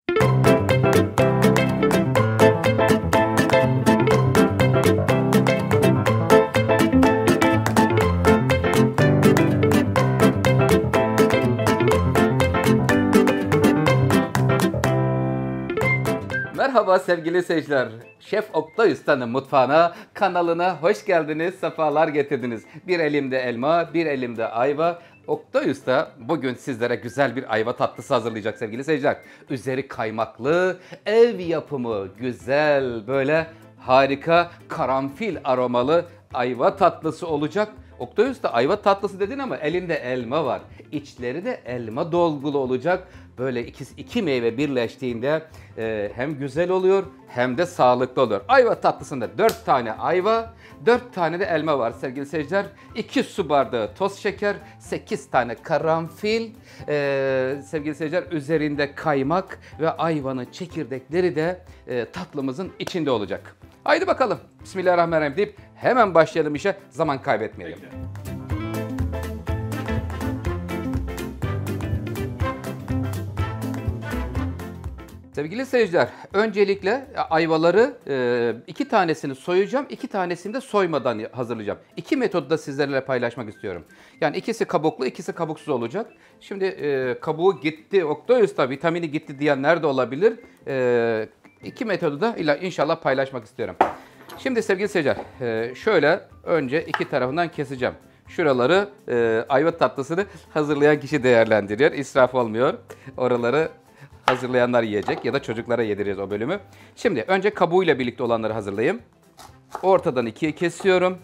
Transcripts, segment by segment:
Merhaba sevgili seyirciler. Şef Oktay Usta'nın mutfağına, kanalına hoş geldiniz, sefalar getirdiniz. Bir elimde elma, bir elimde ayva. Oktay Usta bugün sizlere güzel bir ayva tatlısı hazırlayacak sevgili seyirciler. Üzeri kaymaklı, ev yapımı, güzel, böyle harika, karanfil aromalı ayva tatlısı olacak. Oktay Usta ayva tatlısı dedin ama elinde elma var. İçleri de elma dolgulu olacak. Böyle iki meyve birleştiğinde hem güzel oluyor hem de sağlıklı oluyor. Ayva tatlısında 4 tane ayva, 4 tane de elma var sevgili seyirciler. 2 su bardağı toz şeker, 8 tane karanfil, sevgili seyirciler üzerinde kaymak ve ayvanın çekirdekleri de tatlımızın içinde olacak. Haydi bakalım Bismillahirrahmanirrahim deyip hemen başlayalım işe, zaman kaybetmeyelim. Peki. Sevgili seyirciler, öncelikle ayvaları 2 tanesini soyacağım, 2 tanesini de soymadan hazırlayacağım. 2 metodu da sizlerle paylaşmak istiyorum. Yani ikisi kabuklu, ikisi kabuksuz olacak. Şimdi kabuğu gitti, Oktay Usta vitamini gitti diyenler de olabilir. 2 metodu da inşallah paylaşmak istiyorum. Şimdi sevgili seyirciler, şöyle önce 2 tarafından keseceğim. Şuraları ayva tatlısını hazırlayan kişi değerlendiriyor, israf olmuyor. Oraları hazırlayanlar yiyecek ya da çocuklara yedireceğiz o bölümü. Şimdi önce kabuğuyla birlikte olanları hazırlayayım. Ortadan 2'ye kesiyorum.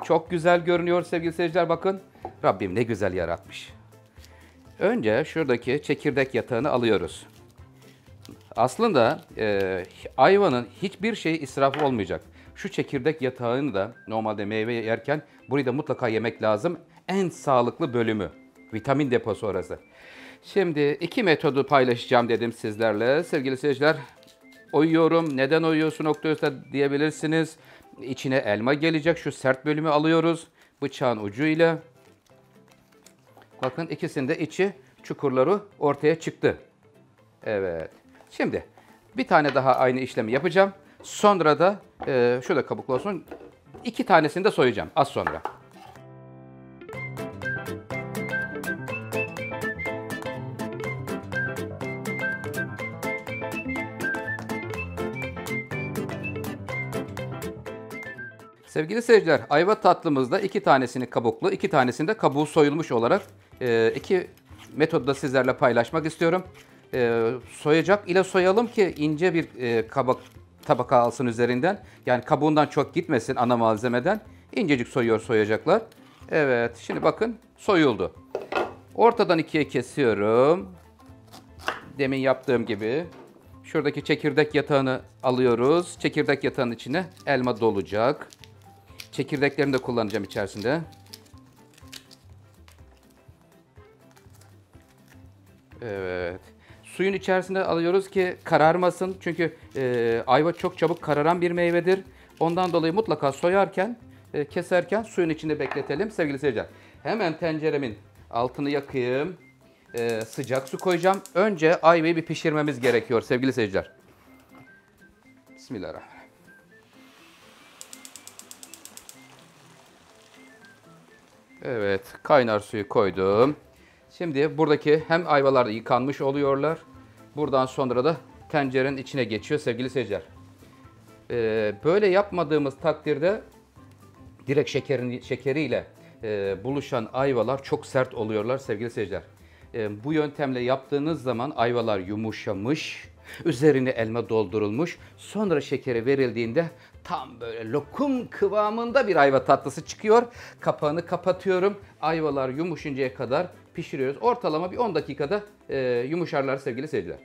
Çok güzel görünüyor sevgili seyirciler, bakın. Rabbim ne güzel yaratmış. Önce şuradaki çekirdek yatağını alıyoruz. Aslında ayvanın hiçbir şey israf olmayacak. Şu çekirdek yatağını da normalde meyve yerken burayı da mutlaka yemek lazım. En sağlıklı bölümü. Vitamin deposu orası. Şimdi 2 metodu paylaşacağım dedim sizlerle. Sevgili seyirciler, oyuyorum. Neden oyuyorsun Oktay Usta diyebilirsiniz. İçine elma gelecek. Şu sert bölümü alıyoruz. Bıçağın ucuyla. Bakın ikisinde içi çukurları ortaya çıktı. Evet. Şimdi bir tane daha aynı işlemi yapacağım. Sonra da şurada kabuklu olsun. 2 tanesini de soyacağım az sonra. Sevgili seyirciler, ayva tatlımızda 2 tanesini kabuklu, 2 tanesini de kabuğu soyulmuş olarak 2 metodu da sizlerle paylaşmak istiyorum. Soyacak ile soyalım ki ince bir tabaka alsın üzerinden. Yani kabuğundan çok gitmesin ana malzemeden. İncecik soyacaklar. Evet, şimdi bakın soyuldu. Ortadan 2'ye kesiyorum. Demin yaptığım gibi. Şuradaki çekirdek yatağını alıyoruz. Çekirdek yatağının içine elma dolacak. Çekirdeklerini de kullanacağım içerisinde. Evet. Suyun içerisinde alıyoruz ki kararmasın. Çünkü ayva çok çabuk kararan bir meyvedir. Ondan dolayı mutlaka soyarken, keserken suyun içinde bekletelim sevgili seyirciler. Hemen tenceremin altını yakayım. Sıcak su koyacağım. Önce ayvayı bir pişirmemiz gerekiyor sevgili seyirciler. Bismillahirrahmanirrahim. Evet, kaynar suyu koydum. Şimdi buradaki hem ayvalar da yıkanmış oluyorlar. Buradan sonra da tencerenin içine geçiyor sevgili seyirciler. Böyle yapmadığımız takdirde direkt şekeriyle buluşan ayvalar çok sert oluyorlar sevgili seyirciler. Bu yöntemle yaptığınız zaman ayvalar yumuşamış, üzerine elma doldurulmuş, sonra şekeri verildiğinde tam böyle lokum kıvamında bir ayva tatlısı çıkıyor. Kapağını kapatıyorum. Ayvalar yumuşuncaya kadar pişiriyoruz. Ortalama bir 10 dakikada yumuşarlar sevgili seyirciler.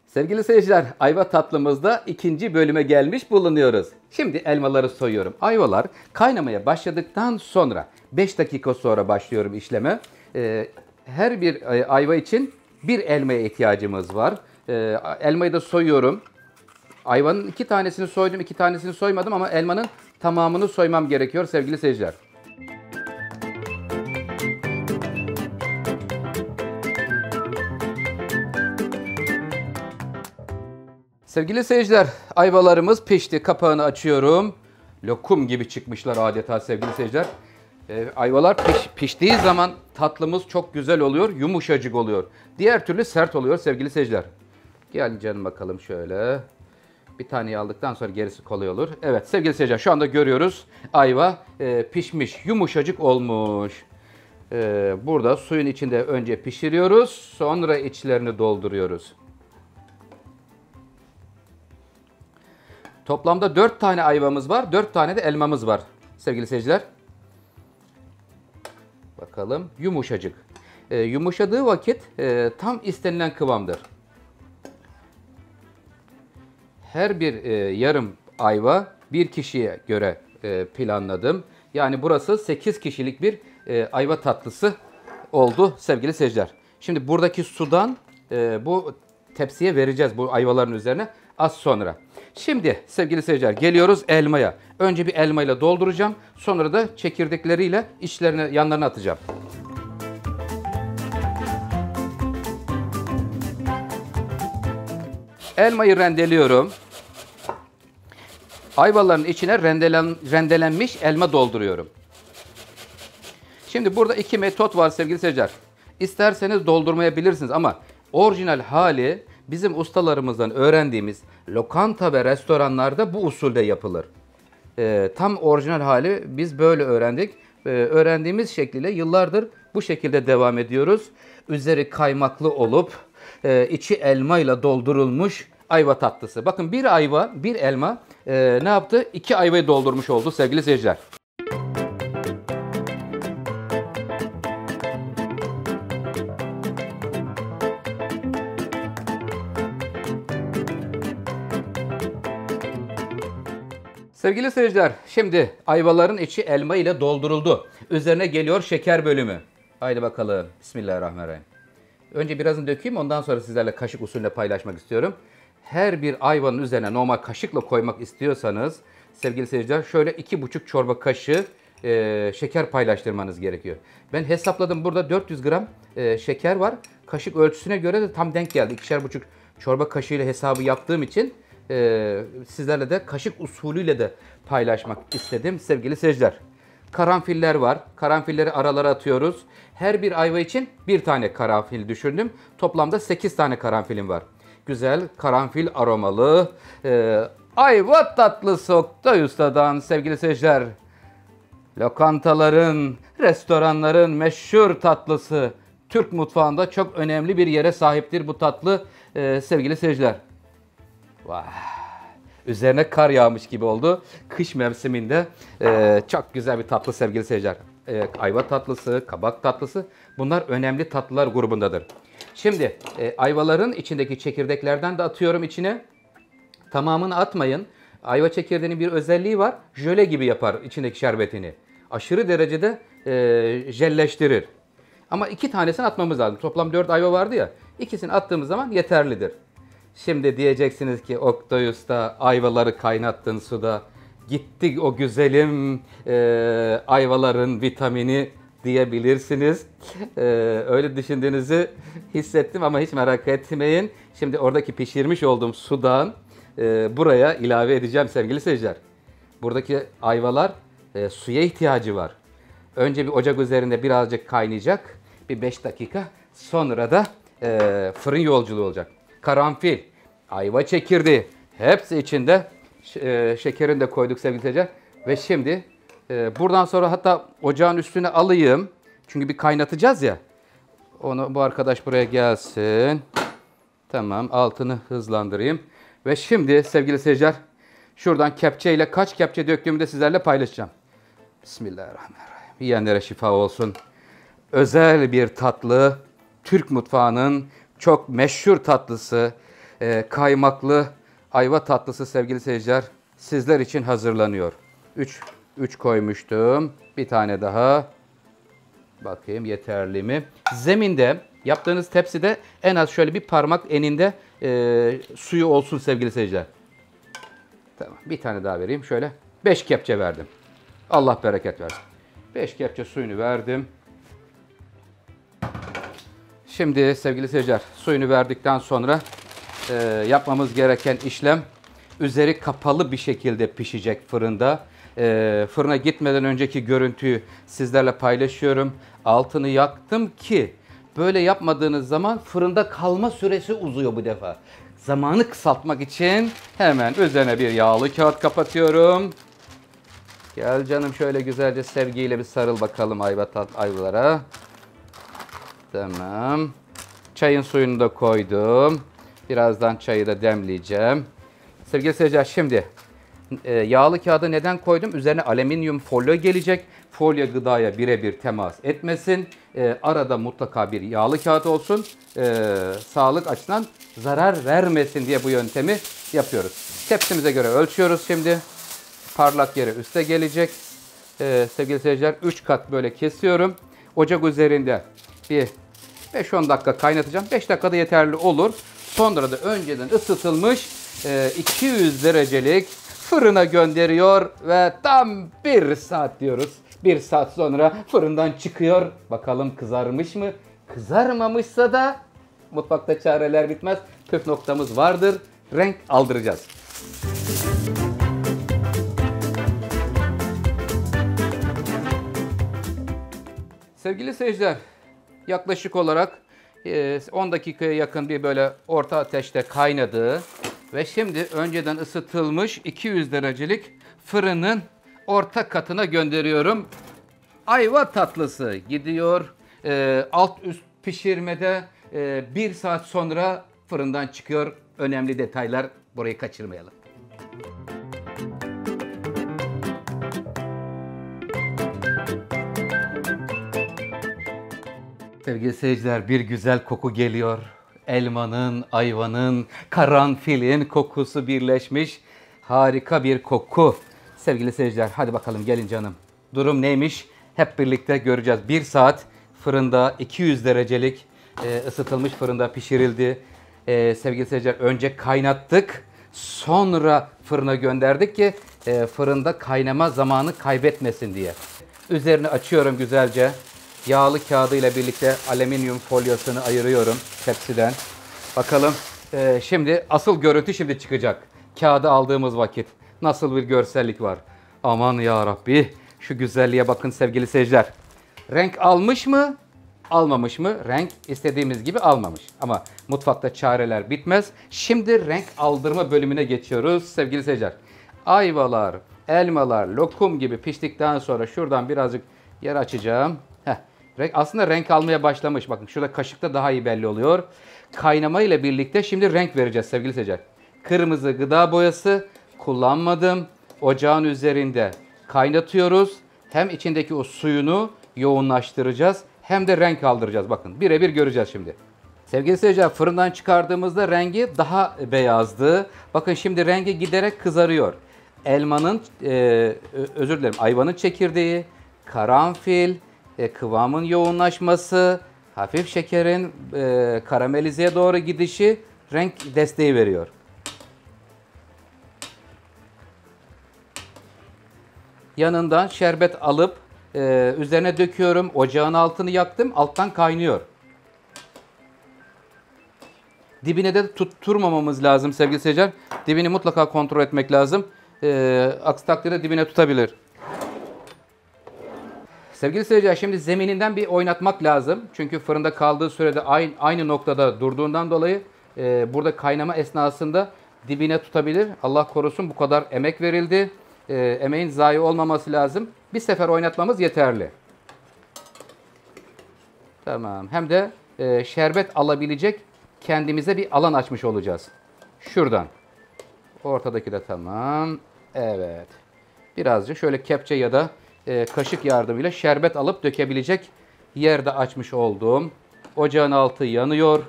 Sevgili seyirciler, ayva tatlımızda ikinci bölüme gelmiş bulunuyoruz. Şimdi elmaları soyuyorum. Ayvalar kaynamaya başladıktan sonra 5 dakika sonra başlıyorum işleme. Her bir ayva için bir elmaya ihtiyacımız var. Elmayı da soyuyorum. Ayvanın 2 tanesini soydum, 2 tanesini soymadım ama elmanın tamamını soymam gerekiyor sevgili seyirciler. Sevgili seyirciler, ayvalarımız pişti. Kapağını açıyorum. Lokum gibi çıkmışlar adeta sevgili seyirciler. Ayvalar piştiği zaman tatlımız çok güzel oluyor, yumuşacık oluyor. Diğer türlü sert oluyor sevgili seyirciler. Gel canım bakalım şöyle. Bir taneyi aldıktan sonra gerisi kolay olur. Evet sevgili seyirciler, şu anda görüyoruz. Ayva pişmiş, yumuşacık olmuş. Burada suyun içinde önce pişiriyoruz, sonra içlerini dolduruyoruz. Toplamda 4 tane ayvamız var, 4 tane de elmamız var sevgili seyirciler. Bakalım, yumuşacık. Yumuşadığı vakit tam istenilen kıvamdır. Her bir yarım ayva bir kişiye göre planladım. Yani burası 8 kişilik bir ayva tatlısı oldu sevgili seyirciler. Şimdi buradaki sudan bu tepsiye vereceğiz bu ayvaların üzerine az sonra. Şimdi sevgili seyirciler geliyoruz elmaya. Önce bir elmayla dolduracağım. Sonra da çekirdekleriyle içlerine yanlarına atacağım. Elmayı rendeliyorum. Ayvaların içine rendelenmiş elma dolduruyorum. Şimdi burada 2 metot var sevgili seyirciler. İsterseniz doldurmayabilirsiniz ama orijinal hali bizim ustalarımızdan öğrendiğimiz lokanta ve restoranlarda bu usulde yapılır. Tam orijinal hali biz böyle öğrendik. Öğrendiğimiz şekliyle yıllardır bu şekilde devam ediyoruz. Üzeri kaymaklı olup içi elmayla doldurulmuş ayva tatlısı. Bakın bir ayva, bir elma ne yaptı? 2 ayvayı doldurmuş oldu sevgili seyirciler. Sevgili seyirciler, şimdi ayvaların içi elma ile dolduruldu. Üzerine geliyor şeker bölümü. Haydi bakalım. Bismillahirrahmanirrahim. Önce birazını dökeyim, ondan sonra sizlerle kaşık usulüyle paylaşmak istiyorum. Her bir ayvanın üzerine normal kaşıkla koymak istiyorsanız sevgili seyirciler şöyle 2,5 çorba kaşığı şeker paylaştırmanız gerekiyor. Ben hesapladım, burada 400 gram şeker var. Kaşık ölçüsüne göre de tam denk geldi. 2,5 çorba kaşığıyla hesabı yaptığım için sizlerle de kaşık usulüyle de paylaşmak istedim sevgili seyirciler. Karanfiller var. Karanfilleri aralara atıyoruz. Her bir ayva için bir tane karanfil düşündüm. Toplamda 8 tane karanfilim var. Güzel karanfil aromalı ayva tatlısı Oktay Usta'dan sevgili seyirciler. Lokantaların, restoranların meşhur tatlısı. Türk mutfağında çok önemli bir yere sahiptir bu tatlı sevgili seyirciler. Vay. Üzerine kar yağmış gibi oldu. Kış mevsiminde çok güzel bir tatlı sevgili seyirciler. Ayva tatlısı, kabak tatlısı bunlar önemli tatlılar grubundadır. Şimdi ayvaların içindeki çekirdeklerden de atıyorum içine. Tamamını atmayın. Ayva çekirdeğinin bir özelliği var. Jöle gibi yapar içindeki şerbetini. Aşırı derecede jelleştirir. Ama 2 tanesini atmamız lazım. Toplam 4 ayva vardı ya. İkisini attığımız zaman yeterlidir. Şimdi diyeceksiniz ki Oktay Usta ayvaları kaynattın suda. Gitti o güzelim ayvaların vitamini diyebilirsiniz. Öyle düşündüğünüzü hissettim ama hiç merak etmeyin. Şimdi oradaki pişirmiş olduğum sudan buraya ilave edeceğim sevgili seyirciler. Buradaki ayvalar suya ihtiyacı var. Önce bir ocak üzerinde birazcık kaynayacak. Bir 5 dakika. Sonra da fırın yolculuğu olacak. Karanfil, ayva çekirdeği hepsi içinde. Şekerini de koyduk sevgili seyirciler. Ve şimdi buradan sonra hatta ocağın üstüne alayım. Çünkü bir kaynatacağız ya. Onu bu arkadaş buraya gelsin. Tamam, altını hızlandırayım. Ve şimdi sevgili seyirciler şuradan kepçeyle kaç kepçe döktüğümü de sizlerle paylaşacağım. Bismillahirrahmanirrahim. Yiyenlere şifa olsun. Özel bir tatlı. Türk mutfağının çok meşhur tatlısı. Kaymaklı ayva tatlısı sevgili seyirciler sizler için hazırlanıyor. 3 koymuştum. Bir tane daha. Bakayım yeterli mi? Zeminde yaptığınız tepside en az şöyle bir parmak eninde suyu olsun sevgili seyirciler. Tamam, bir tane daha vereyim. Şöyle 5 kepçe verdim. Allah bereket versin. 5 kepçe suyunu verdim. Şimdi sevgili seyirciler, suyunu verdikten sonra yapmamız gereken işlem, üzeri kapalı bir şekilde pişecek fırında. Fırına gitmeden önceki görüntüyü sizlerle paylaşıyorum. Altını yaktım ki böyle yapmadığınız zaman fırında kalma süresi uzuyor bu defa. Zamanı kısaltmak için hemen üzerine bir yağlı kağıt kapatıyorum. Gel canım, şöyle güzelce sevgiyle bir sarıl bakalım ayvalara. Tamam. Çayın suyunu da koydum. Birazdan çayı da demleyeceğim. Sevgili seyirciler, şimdi yağlı kağıdı neden koydum? Üzerine alüminyum folyo gelecek. Folyo gıdaya birebir temas etmesin. Arada mutlaka bir yağlı kağıt olsun. Sağlık açısından zarar vermesin diye bu yöntemi yapıyoruz. Tepsimize göre ölçüyoruz şimdi. Parlak yere üste gelecek. Sevgili seyirciler, 3 kat böyle kesiyorum. Ocak üzerinde bir 5-10 dakika kaynatacağım. 5 dakikada yeterli olur. Sonra da önceden ısıtılmış 200 derecelik fırına gönderiyor ve tam 1 saat diyoruz. 1 saat sonra fırından çıkıyor. Bakalım kızarmış mı? Kızarmamışsa da mutfakta çareler bitmez. Püf noktamız vardır. Renk aldıracağız. Sevgili seyirciler, yaklaşık olarak 10 dakikaya yakın bir böyle orta ateşte kaynadı ve şimdi önceden ısıtılmış 200 derecelik fırının orta katına gönderiyorum. Ayva tatlısı gidiyor. Alt üst pişirmede 1 saat sonra fırından çıkıyor. Önemli detaylar, burayı kaçırmayalım. Sevgili seyirciler, bir güzel koku geliyor. Elmanın, ayvanın, karanfilin kokusu birleşmiş. Harika bir koku. Sevgili seyirciler, hadi bakalım gelin canım. Durum neymiş? Hep birlikte göreceğiz. 1 saat fırında 200 derecelik ısıtılmış fırında pişirildi. Sevgili seyirciler, önce kaynattık. Sonra fırına gönderdik ki fırında kaynama zamanı kaybetmesin diye. Üzerini açıyorum güzelce. Yağlı kağıdıyla birlikte alüminyum folyosunu ayırıyorum tepsiden. Bakalım şimdi asıl görüntü şimdi çıkacak. Kağıdı aldığımız vakit nasıl bir görsellik var. Aman ya Rabbi, şu güzelliğe bakın sevgili seyirciler. Renk almış mı? Almamış mı? Renk istediğimiz gibi almamış. Ama mutfakta çareler bitmez. Şimdi renk aldırma bölümüne geçiyoruz sevgili seyirciler. Ayvalar, elmalar, lokum gibi piştikten sonra şuradan birazcık yer açacağım. Aslında renk almaya başlamış. Bakın şurada kaşıkta daha iyi belli oluyor. Kaynama ile birlikte şimdi renk vereceğiz sevgili seyirciler. Kırmızı gıda boyası kullanmadım. Ocağın üzerinde kaynatıyoruz. Hem içindeki o suyunu yoğunlaştıracağız hem de renk aldıracağız. Bakın birebir göreceğiz şimdi. Sevgili seyirciler, fırından çıkardığımızda rengi daha beyazdı. Bakın şimdi rengi giderek kızarıyor. Elmanın, özür dilerim, ayvanın çekirdeği, karanfil, kıvamın yoğunlaşması, hafif şekerin karamelizeye doğru gidişi renk desteği veriyor. Yanından şerbet alıp üzerine döküyorum. Ocağın altını yaktım. Alttan kaynıyor. Dibine de tutturmamamız lazım sevgili seyirciler. Dibini mutlaka kontrol etmek lazım. Aksi takdirde dibine tutabilir. Sevgili seyirciler, şimdi zemininden bir oynatmak lazım. Çünkü fırında kaldığı sürede aynı noktada durduğundan dolayı burada kaynama esnasında dibine tutabilir. Allah korusun, bu kadar emek verildi. Emeğin zayi olmaması lazım. Bir sefer oynatmamız yeterli. Tamam. Hem de şerbet alabilecek kendimize bir alan açmış olacağız. Şuradan. Ortadaki de tamam. Evet. Birazcık şöyle kepçe ya da kaşık yardımıyla şerbet alıp dökebilecek yerde açmış olduğum. Ocağın altı yanıyor.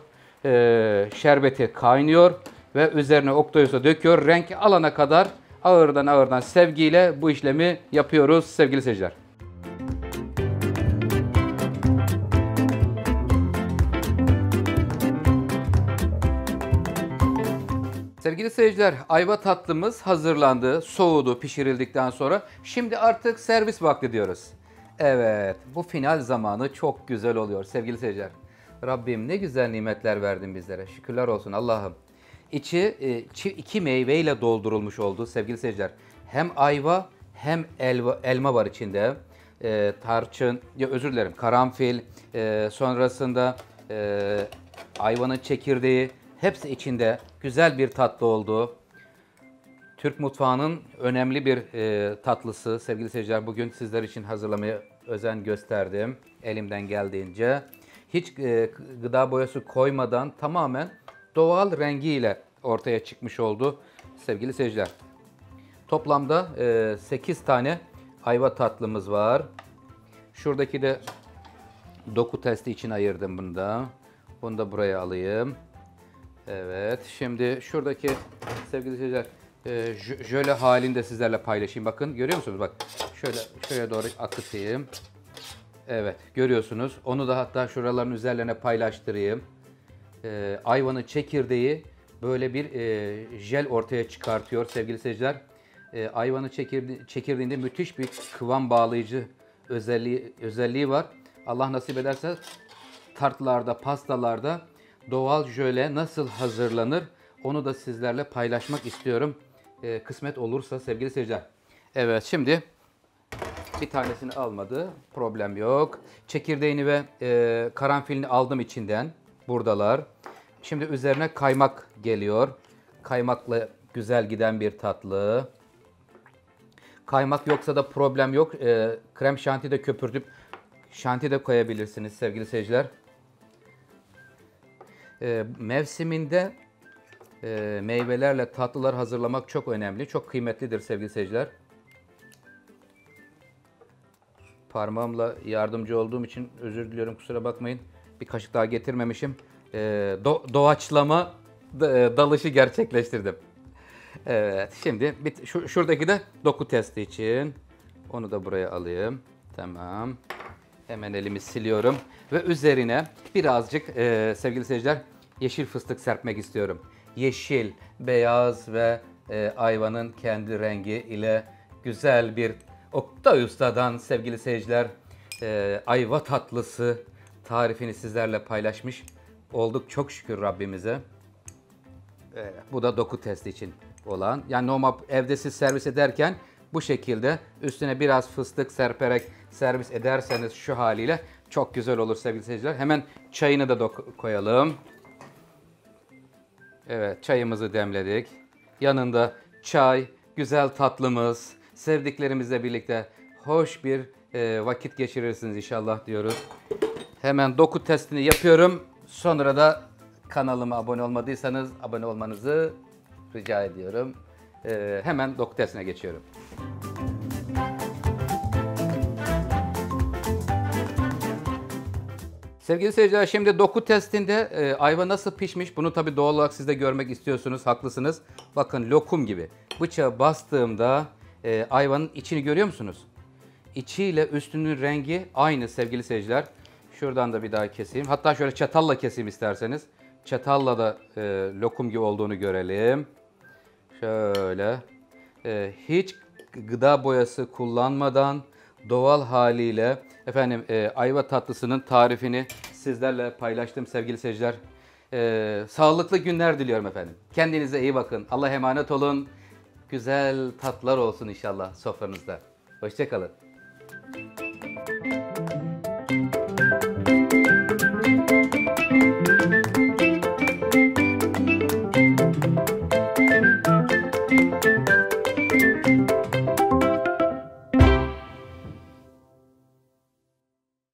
Şerbeti kaynıyor ve üzerine oktayosa döküyor. Renk alana kadar ağırdan sevgiyle bu işlemi yapıyoruz sevgili seyirciler. Sevgili seyirciler, ayva tatlımız hazırlandı, soğudu pişirildikten sonra. Şimdi artık servis vakti diyoruz. Evet, bu final zamanı çok güzel oluyor sevgili seyirciler. Rabbim ne güzel nimetler verdin bizlere. Şükürler olsun Allah'ım. İçi iki meyveyle doldurulmuş oldu sevgili seyirciler. Hem ayva hem elma var içinde. Tarçın, ya özür dilerim, karanfil, sonrasında ayvanın çekirdeği, hepsi içinde. Güzel bir tatlı oldu. Türk mutfağının önemli bir tatlısı sevgili seyirciler. Bugün sizler için hazırlamaya özen gösterdim elimden geldiğince. Hiç gıda boyası koymadan tamamen doğal rengiyle ortaya çıkmış oldu sevgili seyirciler. Toplamda 8 tane ayva tatlımız var. Şuradaki de doku testi için ayırdım bunu da. Bunu da buraya alayım. Evet, şimdi şuradaki sevgili seyirciler jöle halinde sizlerle paylaşayım. Bakın görüyor musunuz? Bak şöyle doğru akıtayım. Evet, görüyorsunuz. Onu da hatta şuraların üzerlerine paylaştırayım. Ayvanın çekirdeği böyle bir jel ortaya çıkartıyor sevgili seyirciler. Ayvanın çekirdeğinde müthiş bir kıvam bağlayıcı özelliği var. Allah nasip ederse tartlarda, pastalarda doğal jöle nasıl hazırlanır onu da sizlerle paylaşmak istiyorum. Kısmet olursa sevgili seyirciler. Evet, şimdi bir tanesini almadı. Problem yok. Çekirdeğini ve karanfilini aldım içinden. Buradalar. Şimdi üzerine kaymak geliyor. Kaymakla güzel giden bir tatlı. Kaymak yoksa da problem yok. Krem şanti de köpürtüp şanti de koyabilirsiniz sevgili seyirciler. Mevsiminde meyvelerle tatlılar hazırlamak çok önemli. Çok kıymetlidir sevgili seyirciler. Parmağımla yardımcı olduğum için özür diliyorum, kusura bakmayın. Bir kaşık daha getirmemişim. Doğaçlama dalışı gerçekleştirdim. Evet, şimdi şuradaki de doku testi için. Onu da buraya alayım. Tamam. Hemen elimi siliyorum. Ve üzerine birazcık sevgili seyirciler yeşil fıstık serpmek istiyorum. Yeşil, beyaz ve ayvanın kendi rengi ile güzel bir Oktay Usta'dan sevgili seyirciler ayva tatlısı tarifini sizlerle paylaşmış olduk. Çok şükür Rabbimize. Bu da doku testi için olan. Yani normal evde siz servis ederken bu şekilde üstüne biraz fıstık serperek servis ederseniz şu haliyle çok güzel olur sevgili seyirciler. Hemen çayını da koyalım. Evet, çayımızı demledik. Yanında çay, güzel tatlımız, sevdiklerimizle birlikte hoş bir vakit geçirirsiniz inşallah diyoruz. Hemen doku testini yapıyorum. Sonra da kanalıma abone olmadıysanız abone olmanızı rica ediyorum. Hemen doku testine geçiyorum. Sevgili seyirciler, şimdi doku testinde ayva nasıl pişmiş bunu tabii doğal olarak siz de görmek istiyorsunuz, haklısınız. Bakın lokum gibi. Bıçağı bastığımda ayvanın içini görüyor musunuz? İçiyle üstünün rengi aynı sevgili seyirciler. Şuradan da bir daha keseyim. Hatta şöyle çatalla keseyim isterseniz. Çatalla da lokum gibi olduğunu görelim. Şöyle. Hiç gıda boyası kullanmadan doğal haliyle efendim ayva tatlısının tarifini sizlerle paylaştım sevgili seyirciler. Sağlıklı günler diliyorum efendim. Kendinize iyi bakın. Allah'a emanet olun. Güzel tatlar olsun inşallah sofranızda. Hoşça kalın.